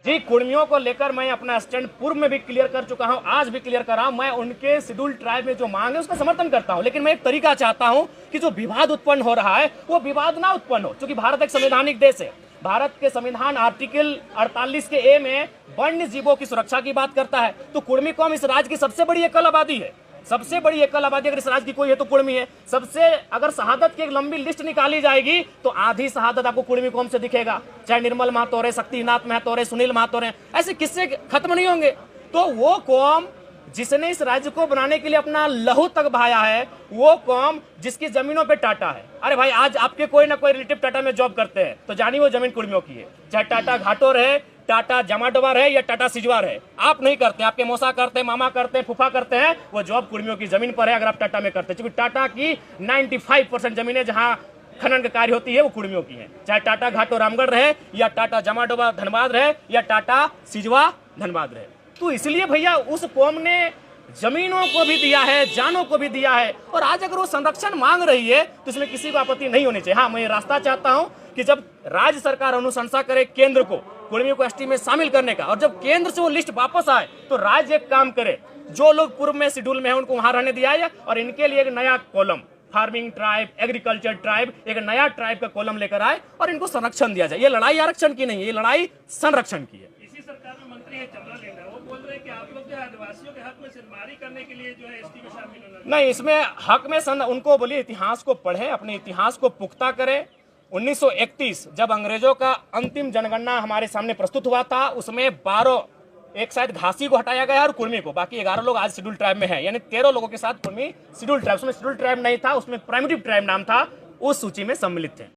जी, कुर्मियों को लेकर मैं अपना स्टैंड पूर्व में भी क्लियर कर चुका हूं, आज भी क्लियर कर रहा हूं। मैं उनके शेड्यूल ट्राइब में जो मांग है उसका समर्थन करता हूं, लेकिन मैं एक तरीका चाहता हूं कि जो विवाद उत्पन्न हो रहा है वो विवाद ना उत्पन्न हो, क्योंकि भारत एक संवैधानिक देश है। भारत के संविधान आर्टिकल 48 के ए में वन्य जीवों की सुरक्षा की बात करता है। तो कुर्मी कौम इस राज्य की सबसे बड़ी एकल आबादी है, सबसे बड़ी एकल आबादी अगर इस राज्य की कोई है तो कुर्मी है। सबसे अगर शहादत की एक लंबी लिस्ट निकाली जाएगी तो आधी शहादत आपको कुर्मी कौम से दिखेगा, चाहे निर्मल महतो रहे, शक्तिनाथ महतो रहे, सुनील महतो रहे, ऐसे किस्से खत्म नहीं होंगे। तो वो कौम जिसने इस राज्य को बनाने के लिए अपना लहू तक बहाया है, वो कौम जिसकी जमीनों पे टाटा है। अरे भाई, आज आपके कोई ना कोई रिलेटिव टाटा में जॉब करते हैं तो जानिए वो जमीन कुर्मियों की है, चाहे टाटा घाटो रहे, टाटा जमाडोवा रहे या टाटा सिजवा रहे। आप नहीं करते, आपके मौसा करते हैं, मामा करते हैं, फूफा करते हैं, वो जॉब कुर्मियों की जमीन पर है अगर आप टाटा में करते हैं। क्योंकि टाटा की 95% जमीनें जहां खनन का कार्य होती है वो कुर्मियों की है, चाहे टाटा घाटो रामगढ़ रहे या टाटा जमाडोवा धनबाद रहे या टाटा सिजवा धनबाद रहे। तो इसलिए भैया उस कौम ने जमीनों को भी दिया है, जानों को भी दिया है, और आज अगर वो संरक्षण मांग रही है तो इसमें किसी को आपत्ति नहीं होनी चाहिए। हाँ, मैं ये रास्ता चाहता हूं कि जब राज्य सरकार अनुशंसा करे केंद्र को कुर्मियों को एसटी में शामिल करने का, और जब केंद्र से वो लिस्ट वापस आए तो राज्य एक काम करे, जो लोग पूर्व में शेड्यूल में है उनको वहां रहने दिया है, और इनके लिए एक नया column farming tribe, agriculture tribe, एक नया ट्राइब का कॉलम लेकर आए और इनको संरक्षण दिया जाए। ये लड़ाई आरक्षण की नहीं है, ये लड़ाई संरक्षण की है। इसी सरकार में मंत्री है चमरा लेना, वो बोल रहे हैं कि आप लोग जो आदिवासियों के हक में सिरमारी करने के लिए जो है एसटी में शामिल होना। नहीं, इसमें हक में उनको बोलिए इतिहास को पढ़े, अपने इतिहास को पुख्ता करें। 1931 जब अंग्रेजों का अंतिम जनगणना हमारे सामने प्रस्तुत हुआ था, उसमें 12, एक शायद घासी को हटाया गया और कुर्मी को, बाकी 11 लोग आज शेड्यूल ट्राइब में हैं, यानी 13 लोगों के साथ कुर्मी शेड्यूल ट्राइब। उसमें शेड्यूल ट्राइब नहीं था, उसमें प्राइमिटिव ट्राइब नाम था, उस सूची में सम्मिलित थे।